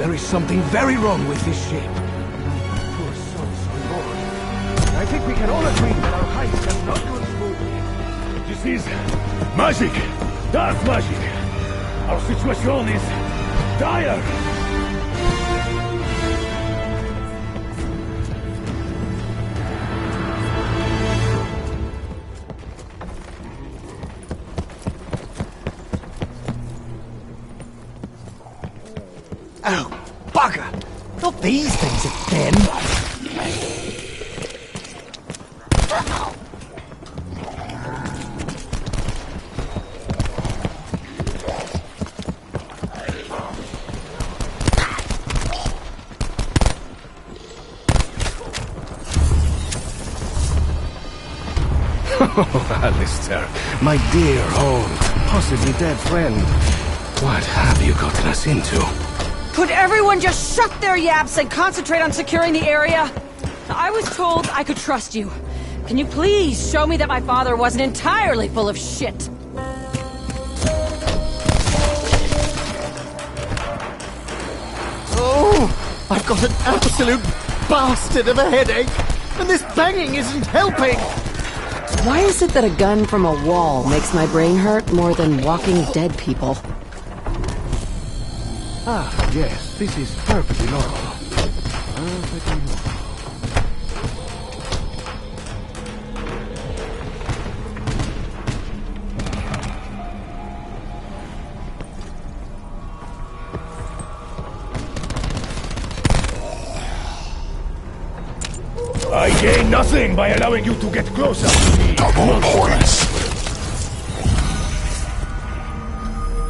There is something very wrong with this ship. Poor souls on board. I think we can all agree that our heist has not gone smoothly. This is magic! Dark magic! Our situation is dire! Oh, bugger! Not these things again! Oh, Alistair, my dear old, possibly dead friend. What have you gotten us into? Could everyone just shut their yaps and concentrate on securing the area? I was told I could trust you. Can you please show me that my father wasn't entirely full of shit? Oh, I've got an absolute bastard of a headache, and this banging isn't helping. Why is it that a gun from a wall makes my brain hurt more than walking dead people? Ah, yes, this is perfectly normal. Perfectly normal. I gain nothing by allowing you to get closer to me. Double points.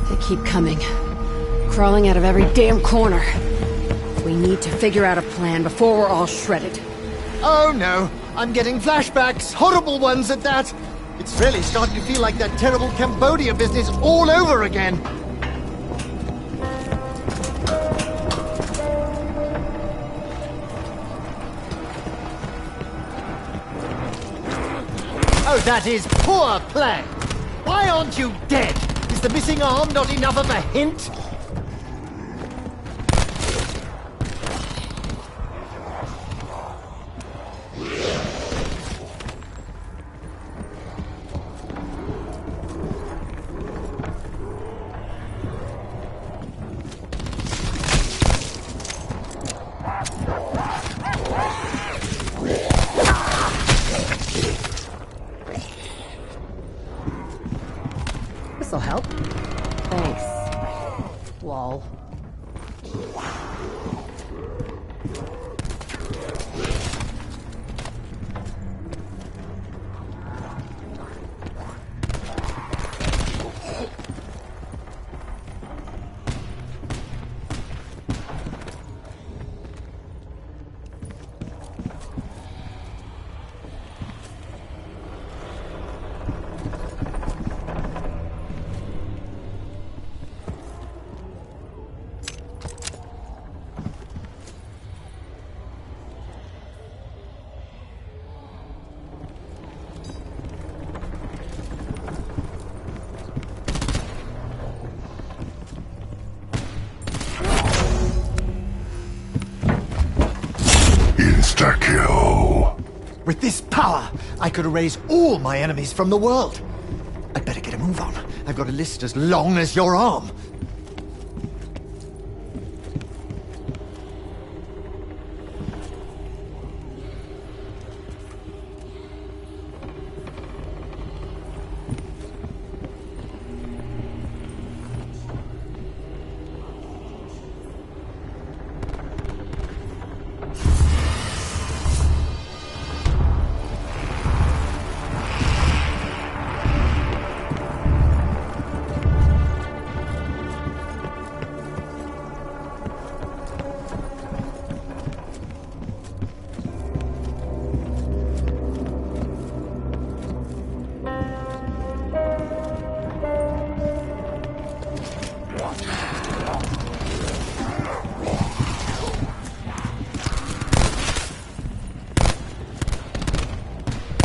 They keep coming. Crawling out of every damn corner. We need to figure out a plan before we're all shredded. Oh no, I'm getting flashbacks, horrible ones at that. It's really starting to feel like that terrible Cambodia business all over again. Oh, that is poor play. Why aren't you dead? Is the missing arm not enough of a hint? This'll help. Thanks. Lol. Insta-kill. With this power, I could erase all my enemies from the world. I'd better get a move on. I've got a list as long as your arm.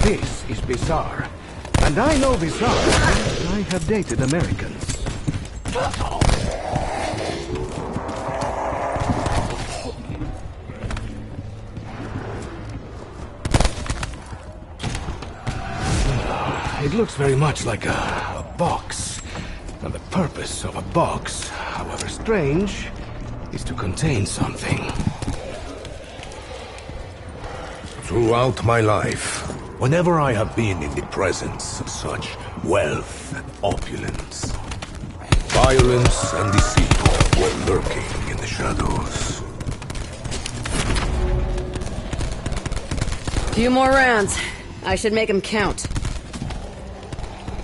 This is bizarre. And I know bizarre. I have dated Americans. It looks very much like a box. And the purpose of a box, however strange, is to contain something. Throughout my life, whenever I have been in the presence of such wealth and opulence, violence and deceit were lurking in the shadows. Few more rounds. I should make them count.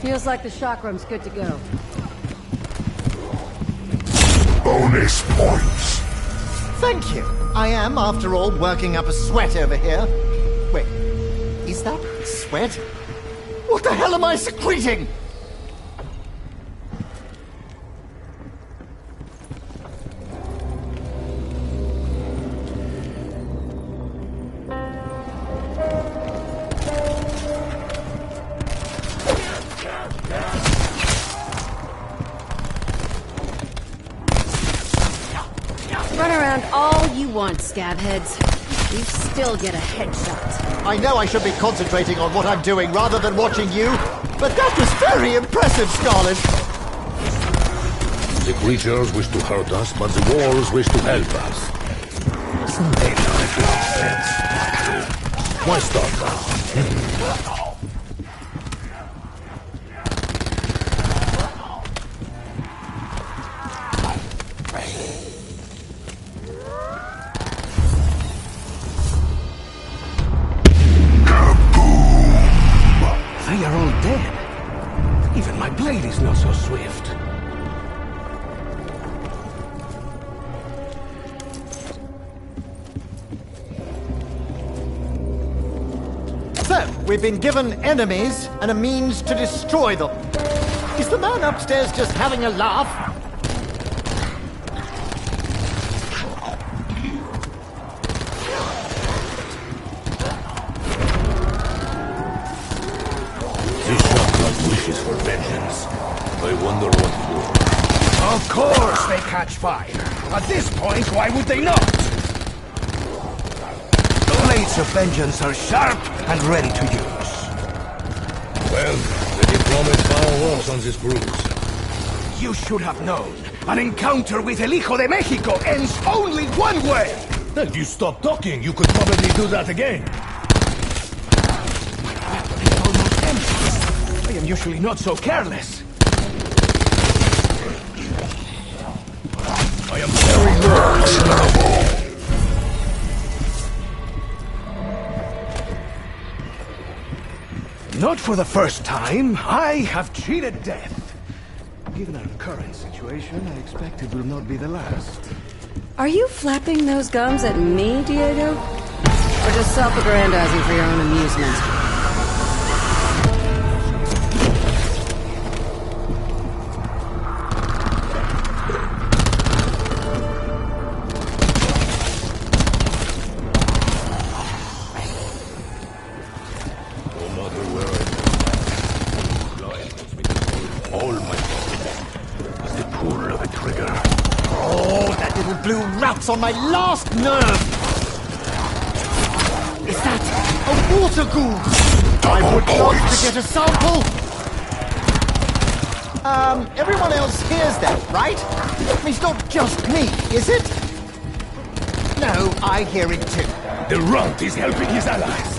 Feels like the chakram's good to go. Bonus points. Thank you. I am, after all, working up a sweat over here. Wait, is that sweat? What the hell am I secreting? Run around all you want, scabheads. You still get a headshot. I know I should be concentrating on what I'm doing rather than watching you, but that was very impressive, Scarlet. The creatures wish to hurt us, but the walls wish to help us. Isn't they like nonsense? Why start now? They are all dead. Even my blade is not so swift. So, we've been given enemies and a means to destroy them. Is the man upstairs just having a laugh? This shotgun wishes for vengeance. I wonder what for. Of course they catch fire. At this point, why would they not? The blades of vengeance are sharp and ready to use. Well, they did promise fireworks on this cruise. You should have known. An encounter with El Hijo de Mexico ends only one way. Then if you stop talking, you could probably do that again. I am usually not so careless. I am very low. Not for the first time. I have cheated death. Given our current situation, I expect it will not be the last. Are you flapping those gums at me, Diego? Or just self-aggrandizing for your own amusement? All my was the pull of a trigger. Oh, that little blue rat's on my last nerve! Is that a water ghoul? I would love to get a sample! Everyone else hears that, right? It's not just me, is it? No, I hear it too. The runt is helping his allies.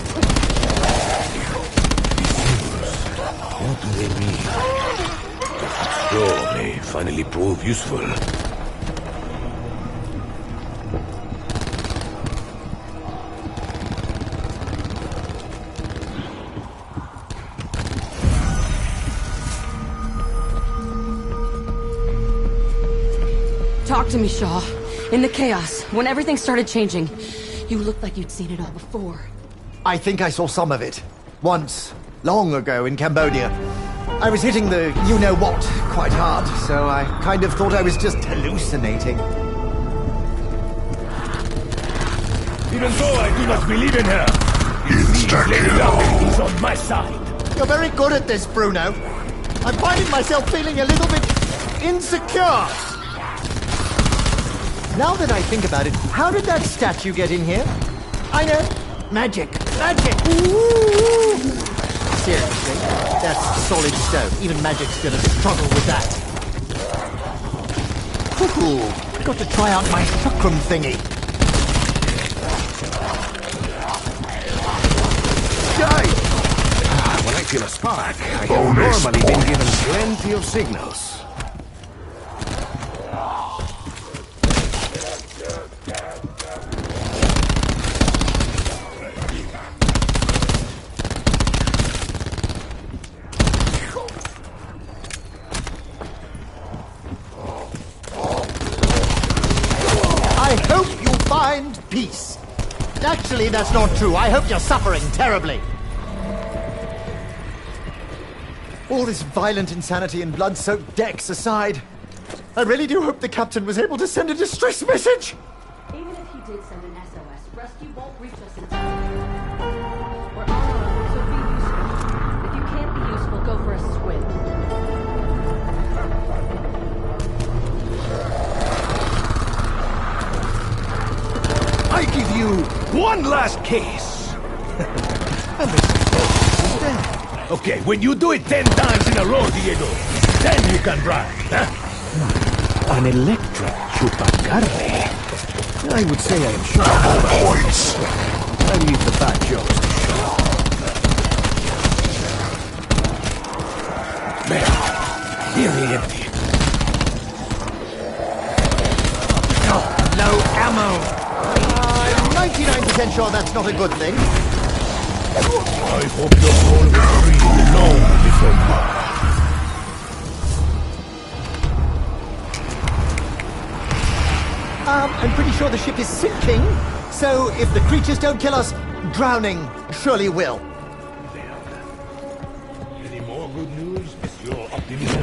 What do they mean? Sure, may finally prove useful. Talk to me, Shaw. In the chaos, when everything started changing, you looked like you'd seen it all before. I think I saw some of it. Once, long ago in Cambodia. I was hitting the you-know-what quite hard, so I kind of thought I was just hallucinating. Even though I do not believe in her, He's on my side. You're very good at this, Bruno. I'm finding myself feeling a little bit insecure. Now that I think about it, how did that statue get in here? I know. Magic. Magic. Ooh. Seriously, That's solid stone. Even magic's gonna struggle with that. Cuckoo! Got to try out my chakram thingy. When I feel a spark, I have normally been given plenty of signals. I hope you find peace. Actually, that's not true. I hope you're suffering terribly. All this violent insanity and blood-soaked decks aside, I really do hope the captain was able to send a distress message. Even if he did send an SOS, rescue won't reach us in time. We're on our own, so be useful. If you can't be useful, go for a swim. I give you one last case. And this is dead. Okay, when you do it 10 times in a row, Diego, then you can drive, huh? An electric chupacarne. I would say I am sure of points. I leave the bad jokes to show. There. Nearly empty. No ammo. I'm 99% sure that's not a good thing. I hope your soul will free long before now. I'm pretty sure the ship is sinking, so if the creatures don't kill us, drowning surely will. Any more good news, Monsieur Optimism?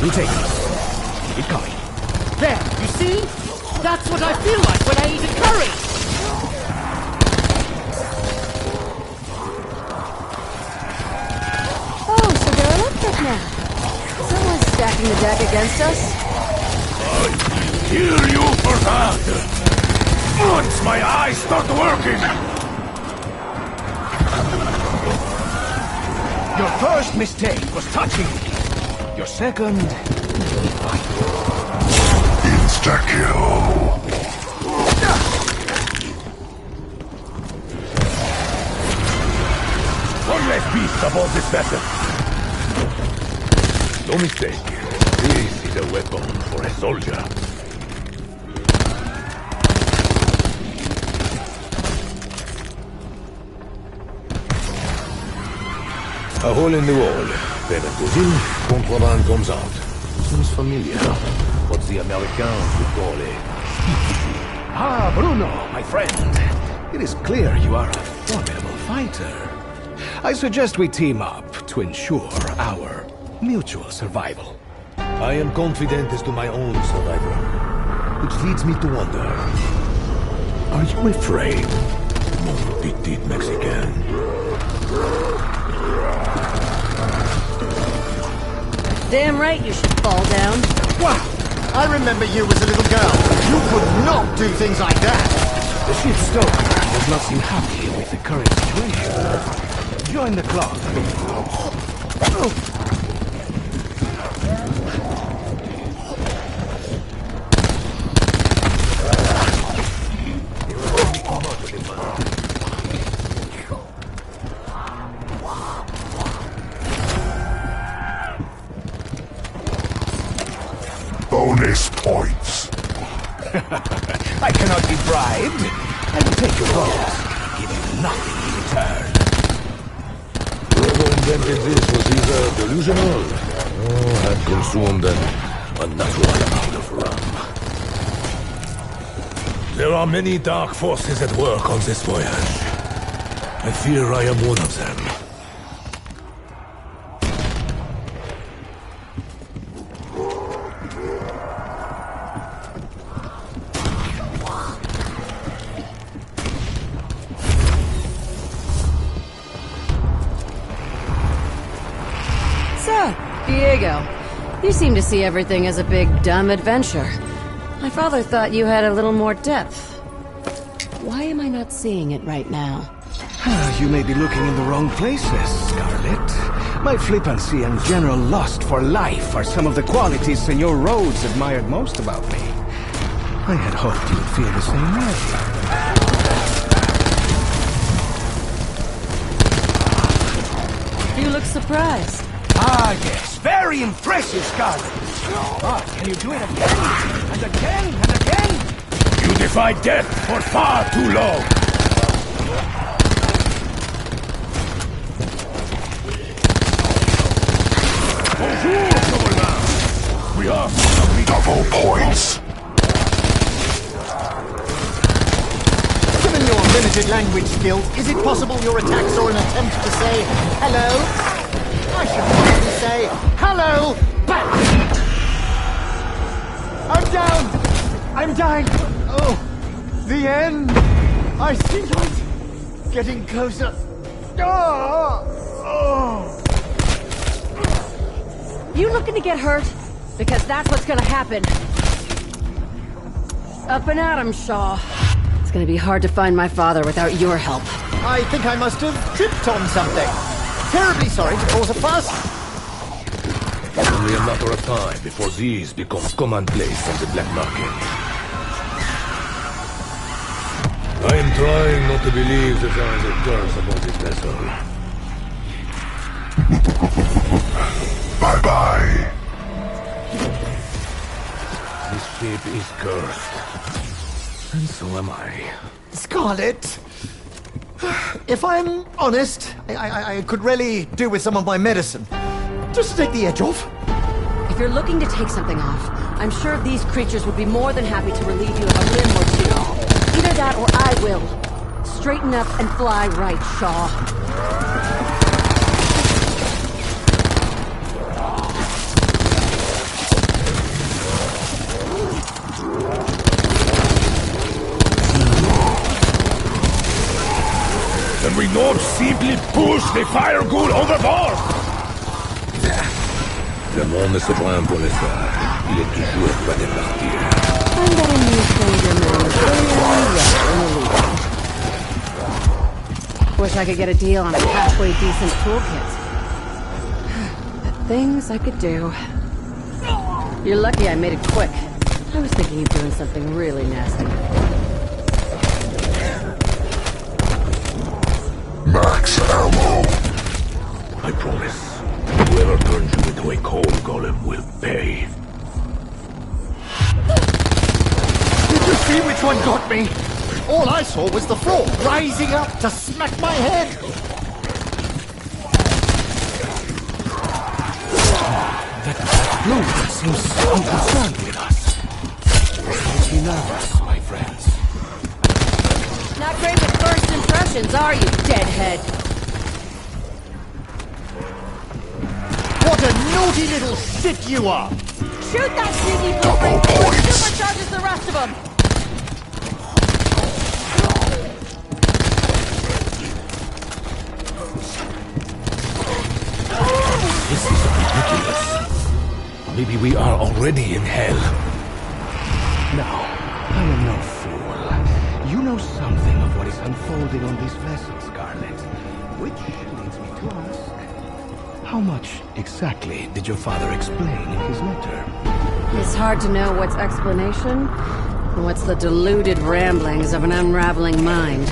You take it. Keep it coming. There, you see? That's what I feel like when I eat a curry! Oh, so they're electric now. Someone's stacking the deck against us. I kill you for that! Once my eyes start working! Your first mistake was touching me. Your second... Insta-kill! One less beast aboard this vessel. No mistake. This is a weapon for a soldier. A hole in the wall. Payment goes in, contraband comes out. Seems familiar. What's the Americans would call a... Ah, Bruno, my friend. It is clear you are a formidable fighter. I suggest we team up to ensure our mutual survival. I am confident as to my own survival. Which leads me to wonder... Are you afraid, mon petit Mexican? Damn right you should fall down. Wow! I remember you as a little girl. You could not do things like that! The ship's stoker does not seem happy with the current situation. Join the club. Bonus points. I cannot be bribed. I will take your gold, give you nothing in return. Whoever invented this was either delusional or had consumed an unnatural amount of rum. There are many dark forces at work on this voyage. I fear I am one of them. Diego, you seem to see everything as a big, dumb adventure. My father thought you had a little more depth. Why am I not seeing it right now? You may be looking in the wrong places, Scarlet. My flippancy and general lust for life are some of the qualities Senor Rhodes admired most about me. I had hoped you would feel the same way. You look surprised. Ah, yes. Very impressive, Scarlet. But can you do it again? And again? And again? You defied death for far too long! Bonjour, nobleman! We are double points! Given your limited language skills, is it possible your attacks are an attempt to say hello? I should probably say hello back! I'm down! I'm dying! Oh, the end! I see light! Getting closer! Oh! You looking to get hurt? Because that's what's gonna happen. Up and at 'em, Shaw. It's gonna be hard to find my father without your help. I think I must have tripped on something. Terribly sorry to cause a fuss. Only a matter of time before these become commonplace on the black market. I am trying not to believe the signs of curse upon this vessel. Bye-bye. This ship is cursed. And so am I. Scarlet, if I'm honest, I could really do with some of my medicine. Just to take the edge off. If you're looking to take something off, I'm sure these creatures would be more than happy to relieve you of a limb or two. Either that or I will. Straighten up and fly right, Shaw. Can we not simply push the fire ghoul overboard? Le monde se prend pour le soir. Il est toujours pas de partir. I'm getting these things in there. Wish I could get a deal on a halfway decent toolkit. The things I could do. You're lucky I made it quick. I was thinking of doing something really nasty. Max ammo. I promise. Whoever turns you into a coal golem will pay. Did you see which one got me? All I saw was the frog rising up to smack my head. That fluid seems unconcerned with us. Makes me nervous, my friends. Not great with first impressions, are you, deadhead? What a naughty little shit you are! Shoot that sneaky blueprint! Supercharges the rest of them! This is ridiculous. Maybe we are already in hell. No, I am no fool. You know something of what is unfolding on this vessel, Scarlet. Which leads me to ask, how much exactly did your father explain in his letter? It's hard to know what's explanation and what's the deluded ramblings of an unraveling mind.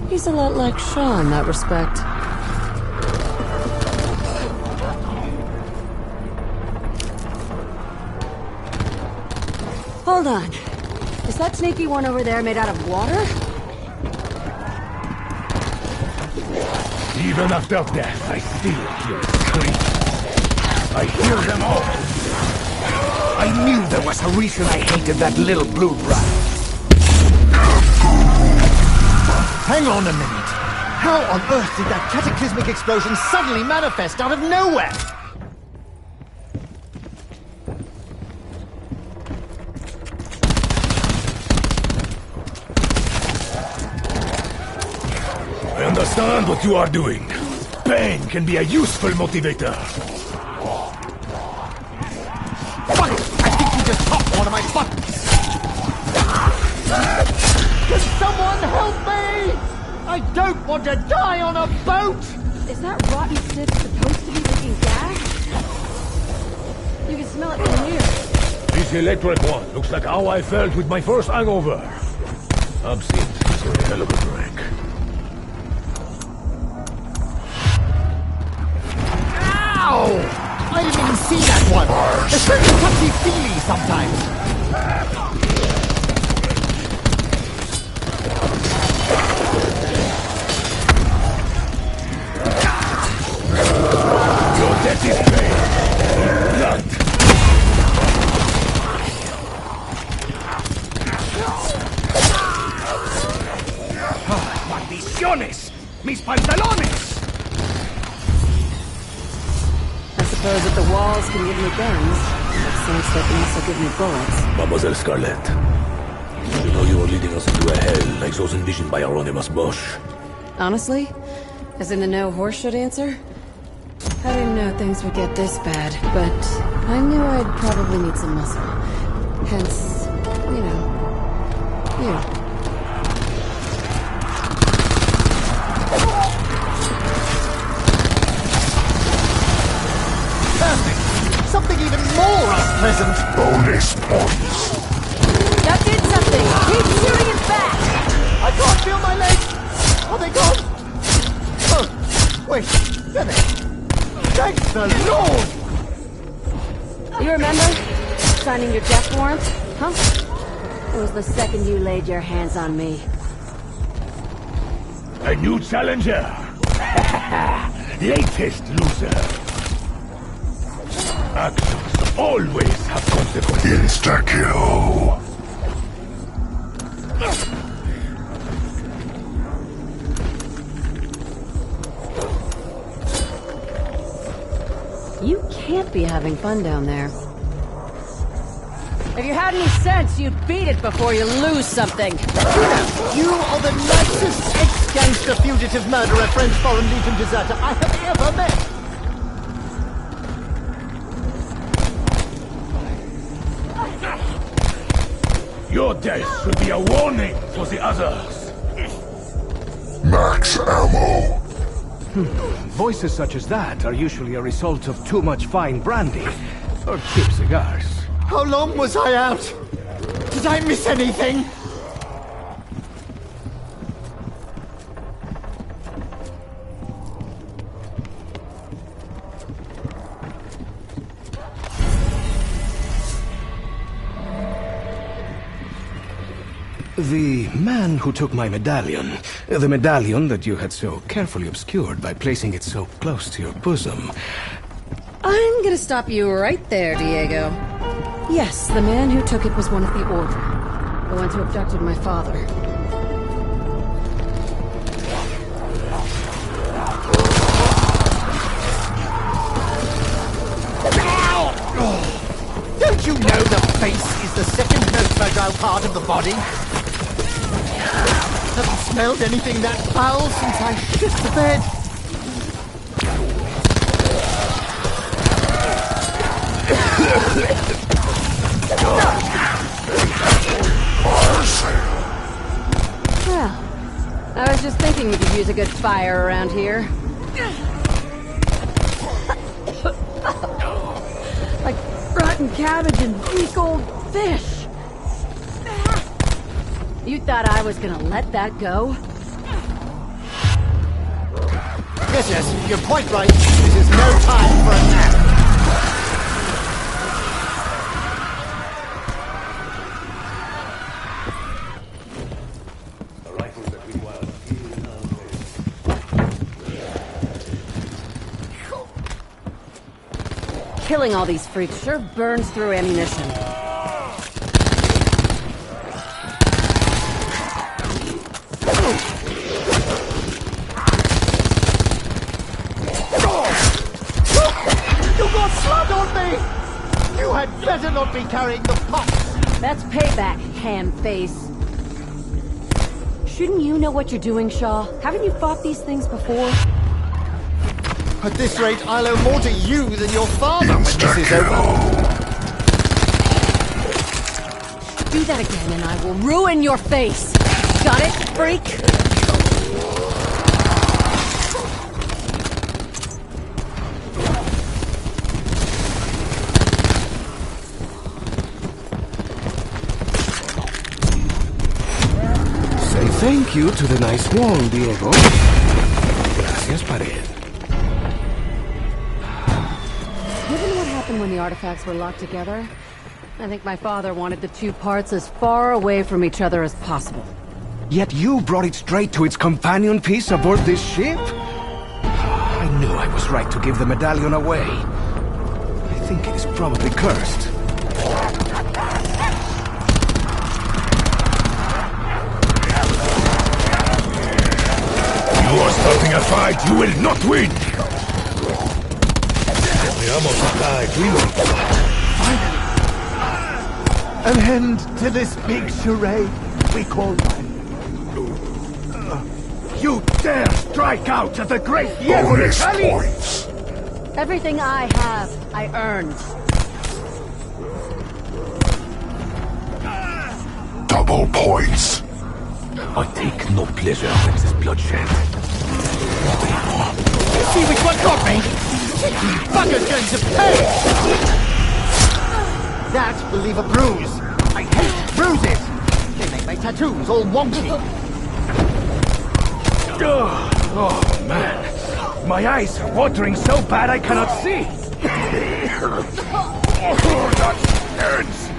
He's a lot like Shaw in that respect. Hold on. Is that sneaky one over there made out of water? Even after death, I still hear screams. I hear them all. I knew there was a reason I hated that little blue brat. Hang on a minute. How on earth did that cataclysmic explosion suddenly manifest out of nowhere? I understand what you are doing. Pain can be a useful motivator. Fuck it! I think you just popped one of my buttons! Can someone help me? I don't want to die on a boat! Is that rotten Sith supposed to be leaking gas? You can smell it from here. This electric one looks like how I felt with my first hangover. Absinthe is a hell of a drink. Ow! I didn't even see that one! It's very touchy-feely sometimes! Your death is pain. Blood. ¡Maldiciones! ¡Mis pantalones! I suppose if the walls can give me guns, it seems they can also give me bullets. Mademoiselle Scarlett, you know you are leading us into a hell like those envisioned by Hieronymus Bosch. Honestly? As in the no horse should answer? I didn't know things would get this bad, but I knew I'd probably need some muscle. Hence, you know. Perfect! Something even more unpleasant! Bonus points. That did something! Keep shooting it back! I can't feel my legs! Are they gone? Oh, wait, there they are. Thank the Lord! You remember? Signing your death warrant? Huh? It was the second you laid your hands on me. A new challenger. Latest loser. Actions always have consequences. Insta-kill. You can't be having fun down there. If you had any sense, you'd beat it before you lose something. You are the nicest ex-gangster fugitive murderer French Foreign Legion deserter I have ever met! Your death should be a warning for the others. Max ammo. Voices such as that are usually a result of too much fine brandy or cheap cigars. How long was I out? Did I miss anything? The man who took my medallion, the medallion that you had so carefully obscured by placing it so close to your bosom. I'm gonna stop you right there, Diego. Yes, the man who took it was one of the Order. The ones who abducted my father. Don't you know the face is the second most fragile part of the body? Haven't smelled anything that foul since I shit the bed. Well, I was just thinking we could use a good fire around here. Like rotten cabbage and weak old fish. You thought I was gonna let that go? Yes, you're quite right. This is no time for a nap. Killing all these freaks sure burns through ammunition. You got blood on me! You had better not be carrying the pox! That's payback, ham face. Shouldn't you know what you're doing, Shaw? Haven't you fought these things before? At this rate, I'll owe more to you than your father when this is over. Do that again and I will ruin your face. Got it, freak? Say thank you to the nice wall, Diego. Gracias, pared. Given what happened when the artifacts were locked together, I think my father wanted the two parts as far away from each other as possible. Yet you brought it straight to its companion piece aboard this ship? I knew I was right to give the medallion away. I think it is probably cursed. You are starting a fight you will not win! Veamos acá, Green. An end to this big charade we call life. You dare strike out at the great Diego de Cali! Everything I have, I earned. Double points. I take no pleasure in this bloodshed. See which one got me? Fucker's going to pay! That will leave a bruise. I hate bruises. They make my tattoos all wonky. Oh, man. My eyes are watering so bad I cannot see. Oh, that hurts.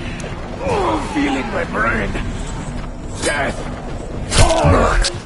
Oh, feeling my brain. Death. Oh.